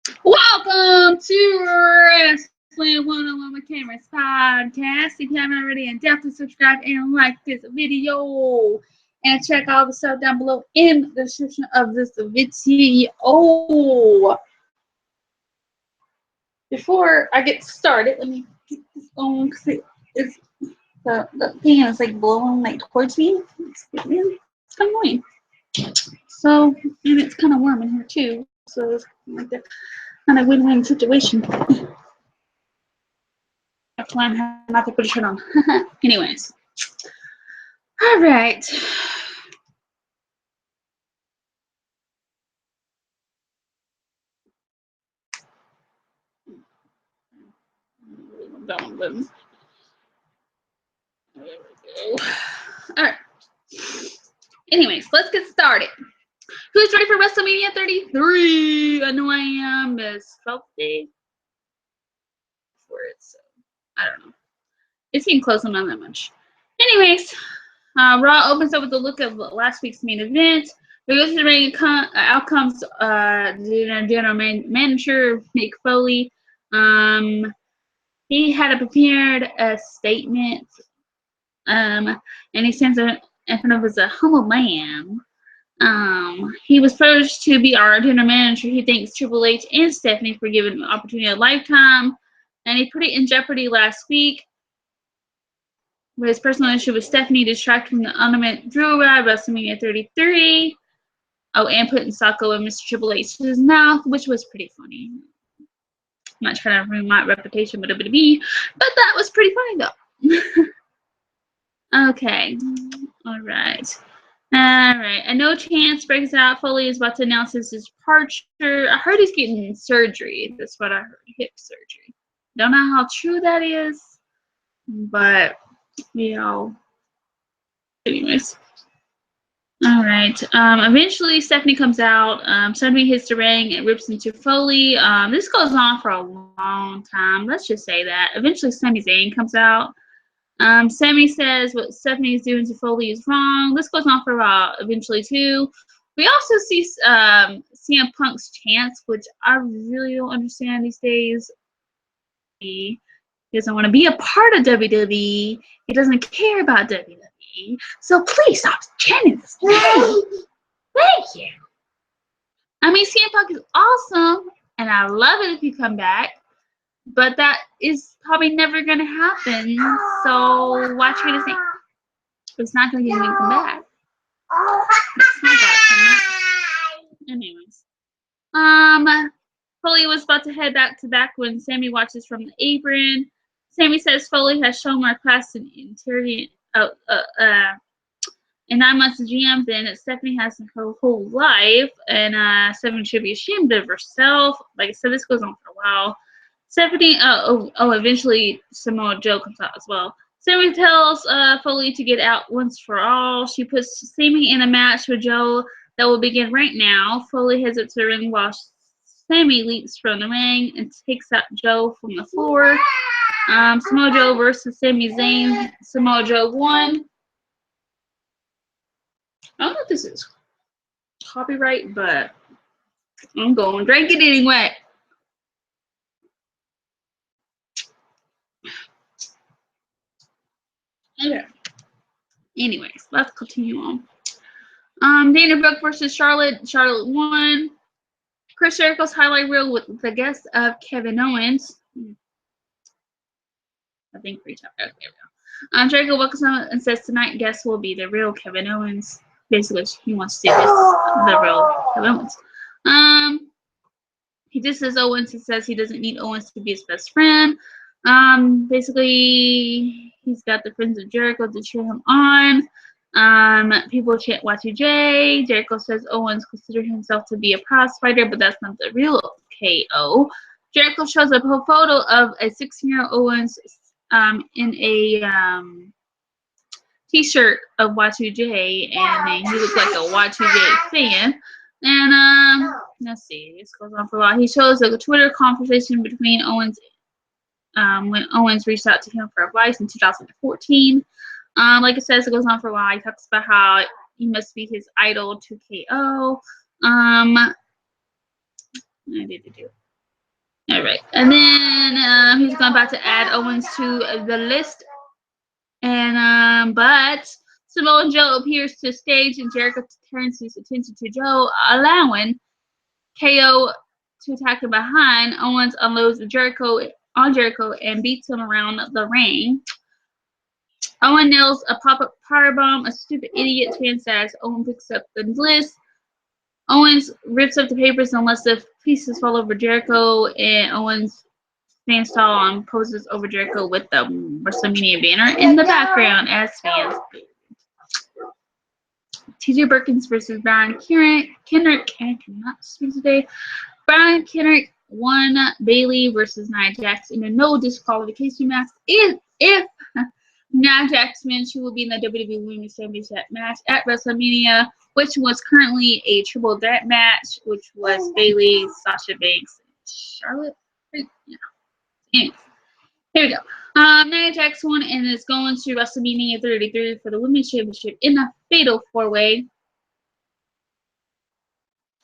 Welcome to Wrestling 101 with Cameras podcast. If you haven't already, and definitely subscribe and like this video. And check all the stuff down below in the description of this video. Before I get started, let me get this on because the fan is like blowing like towards me. It's kind of annoying. So, and it's kind of warm in here too. So it's like a kind of win-win situation. That's why I'm not to put a shirt on. Anyways. All right. There we go. All right. Anyways, let's get started. Who's ready for WrestleMania 33? I know I am. It's 12th day for it, so I don't know. It's getting close, not that much. Anyways, Raw opens up with a look at last week's main event. We go to the ring outcomes. General manager Mick Foley. He had prepared a statement. And he stands in front of us a humble man. He was first to be our general manager. He thanks Triple H and Stephanie for giving him an opportunity of a lifetime. And he put it in jeopardy last week. But his personal issue with Stephanie distracted from the ultimate Drew at WrestleMania 33. Oh, and putting Socko in Mr. Triple H's mouth, which was pretty funny. I'm not trying to ruin my reputation with WWE, but that was pretty funny though. Okay. All right. A no chance breaks out. Foley is about to announce his departure. I heard he's getting surgery. That's what I heard. Hip surgery. Don't know how true that is, but anyways. All right. Eventually, Stephanie comes out. Stephanie hits the ring and rips into Foley. This goes on for a long time. Let's just say that. Eventually, Sami Zayn comes out. Sami says what Stephanie is doing to Foley is wrong. This goes on for a while, eventually, too. We also see CM Punk's chants, which I really don't understand these days. He doesn't want to be a part of WWE. He doesn't care about WWE. So please stop chanting this name. Thank you. I mean, CM Punk is awesome, and I love it if you come back. But that is probably never going to happen. So watch me to think. It's not going to get him back. Anyways. Foley was about to head back when Sami watches from the apron. Sami says Foley has shown more class in interior in 9 months of GM than Stephanie has in her whole life, and Stephanie should be ashamed of herself. Like I said, this goes on for a while. Stephanie, eventually Samoa Joe comes out as well. Sami tells Foley to get out once for all. She puts Sami in a match with Joe that will begin right now. Foley heads up to the ring while Sami leaps from the ring and takes out Joe from the floor. Samoa Joe versus Sami Zayn. Samoa Joe won. I don't know if this is copyright, but I'm going to drink it anyway. Okay. Anyways, let's continue on. Dana Brooke versus Charlotte. Charlotte won. Chris Jericho's highlight reel with the guest of Kevin Owens. I think reach out. Okay, there we go. Jericho welcomes him and says tonight guest will be the real Kevin Owens. Basically, he wants to see the real Kevin Owens. He disses Owens and says he doesn't need Owens to be his best friend. Basically, he's got the friends of Jericho to cheer him on. People chant Y2J. Jericho says Owens considers himself to be a prize fighter, but that's not the real KO. Jericho shows a photo of a 16-year-old Owens in a t-shirt of Y2J, and he looks like a Y2J fan. And let's see, this goes on for a while. He shows a Twitter conversation between Owens when Owens reached out to him for advice in 2014. Like it says, it goes on for a while. He talks about how he must be his idol to KO. All right, and then he's about to add Owens to the list, and but Samoa Joe appears to stage, and Jericho turns his attention to Joe, allowing KO to attack him behind. Owens unloads Jericho and beats him around the ring. Owen nails a pop-up powerbomb. A stupid idiot fan says Owen picks up the list. Owens rips up the papers and lets the pieces fall over Jericho, and Owens stands tall and poses over Jericho with the WrestleMania banner in the background as fans. TJ Perkins versus Brian Kendrick. I cannot speak today. Brian Kendrick won Bayley versus Nia Jax in a no disqualification match. If Nia Jax wins, she will be in the WWE Women's Championship match at WrestleMania, which was currently a triple threat match, which was Bayley, Sasha Banks, and Charlotte. Yeah. Anyways, here we go. Nia Jax won and is going to WrestleMania 33 for the Women's Championship in a fatal four-way.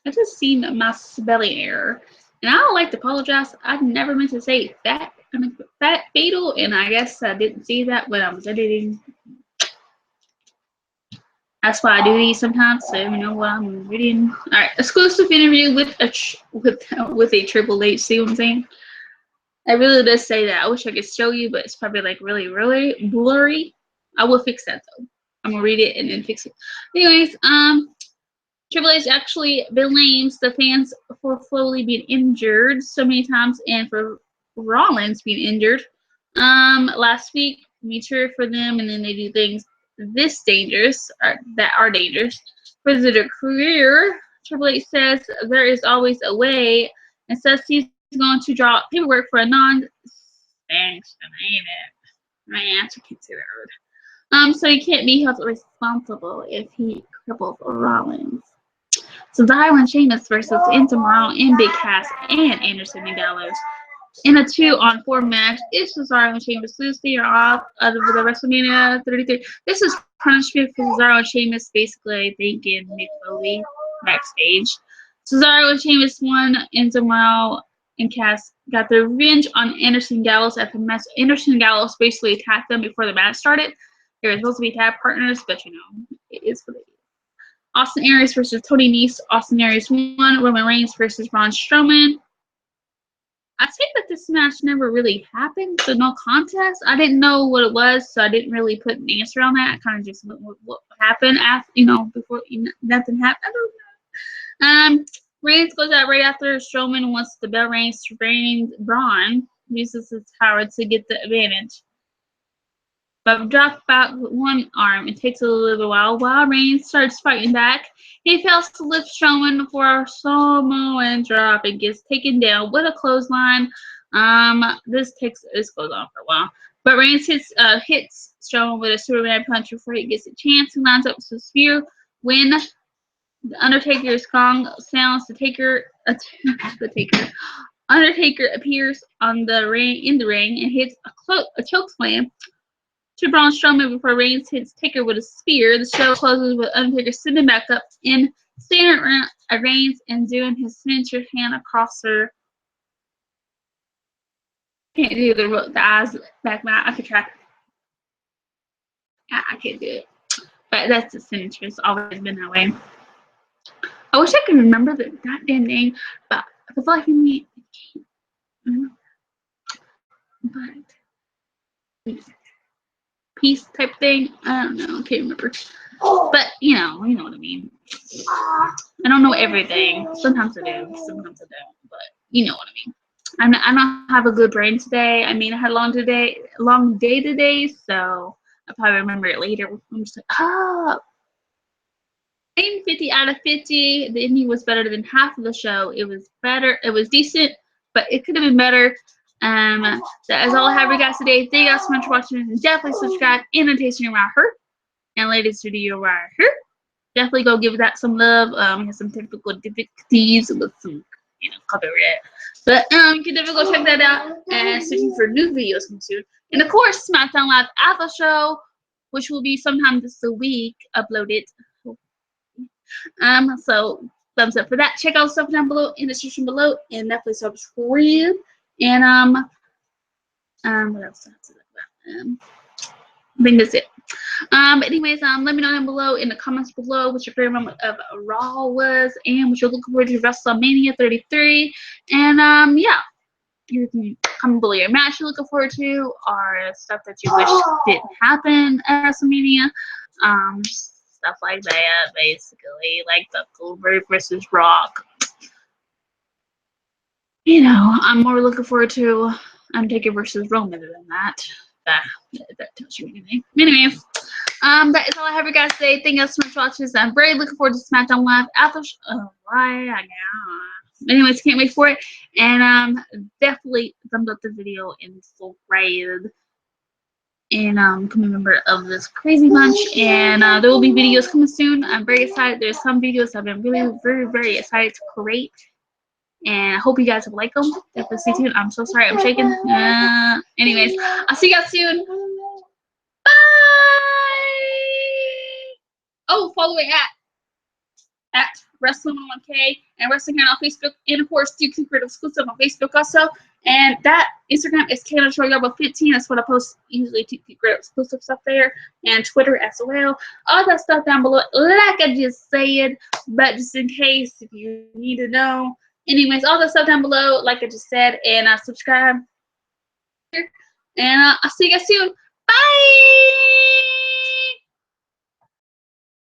I just seen my spelling error, and I would like to apologize. I never meant to say fat. I mean fat fatal, and I guess I didn't see that when I was editing. That's why I do these sometimes, so you know what I'm reading. All right, exclusive interview with a Triple H. See what I'm saying? I really does say that. I wish I could show you, but it's probably like really, really blurry. I will fix that though. I'm gonna read it and then fix it. Anyways, Triple H actually blames the fans for Foley being injured so many times and for Rollins being injured. Last week we cheer for them, and then they do things this dangerous or that are dangerous for their career. Triple H says there is always a way, and says he's going to draw paperwork for a non-sanctioned. My answer can't say that word. So he can't be held responsible if he cripples Rollins. Cesaro and Sheamus versus Tomorrow and Big Cass and Anderson and Gallows. In a 2-on-4 match, if Cesaro and Sheamus lose, they are off of the WrestleMania 33. This is punishment for Cesaro and Sheamus, basically thinking Mick Foley backstage. Cesaro and Sheamus won, and Tomorrow and Cass got their revenge on Anderson Gallows at the match. Anderson Gallows basically attacked them before the match started. They were supposed to be tag partners, but you know, it is what it is. Austin Aries versus Tony Nese. Austin Aries won. Roman Reigns versus Braun Strowman. I think that this match never really happened, so no contest. I didn't know what it was, so I didn't really put an answer on that. I kind of just went with what happened after, before nothing happened. I don't know. Reigns goes out right after Strowman wants the bell rings. Braun uses his power to get the advantage, but dropped about one arm. It takes a little while Reigns starts fighting back. He fails to lift Strowman for a Samoan drop and gets taken down with a clothesline. This goes on for a while, but Reigns hits Strowman with a Superman punch before he gets a chance. He lines up with a spear. When the Undertaker's gong sounds, Undertaker appears in the ring and hits a choke slam to Braun Strowman before Reigns hits Taker with a spear. The show closes with Undertaker sitting back up and staring at Reigns and doing his signature hand across her. Can't do the eyes back. I could try. I can't do it. But that's the signature. It's always been that way. I wish I could remember the goddamn name, but I feel like I can't. But peace type thing. I don't know. I can't remember. But you know what I mean. I don't know everything. Sometimes I do. Sometimes I don't. But you know what I mean. I don't have a good brain today. I mean, I had a long day today, so I'll probably remember it later. I'm just like, 50 out of 50. The ending was better than half of the show. It was better. It was decent, but it could have been better. That's all I have for you guys today. Thank you guys so much for watching, and definitely subscribe and notation around her. And latest video right here. Definitely go give that some love. We have some technical difficulties with some, copyright. But you can definitely go check that out and searching for new videos coming soon. And of course, SmackDown Live Aftershow, which will be sometime this week uploaded. So thumbs up for that. Check out stuff down below in the description below, and definitely subscribe. And what else? I think that's it. But anyways, let me know down below in the comments below what your favorite moment of Raw was and what you're looking forward to WrestleMania 33. And yeah, you can comment below your match you're looking forward to or stuff that you wish didn't happen at WrestleMania. Stuff like that, basically, like the Goldberg versus Rock. You know, I'm more looking forward to Undertaker versus Roman than that. That tells you anything. Anyways, that is all I have for you guys today. Thank you so much for watching this. I'm very looking forward to SmackDown Live after. Oh, why? I know. Anyways, can't wait for it. And definitely thumbs up the video and subscribe. And become a member of this crazy bunch. And there will be videos coming soon. I'm very excited. There's some videos I've been really, very, very excited to create. And I hope you guys will like them. Definitely stay tuned. I'm so sorry I'm shaking. Anyways, I'll see you guys soon. Bye! Oh, follow me at Wrestling1K and Wrestling on Facebook. And of course, Duke Secret Exclusive on Facebook also. And that Instagram is KNShowYarbo15. That's what I post usually Duke Secret Exclusive stuff there. And Twitter as well. All that stuff down below, like I just said. But just in case if you need to know. Anyways, all that stuff down below, like I just said. And subscribe. And I'll see you guys soon. Bye!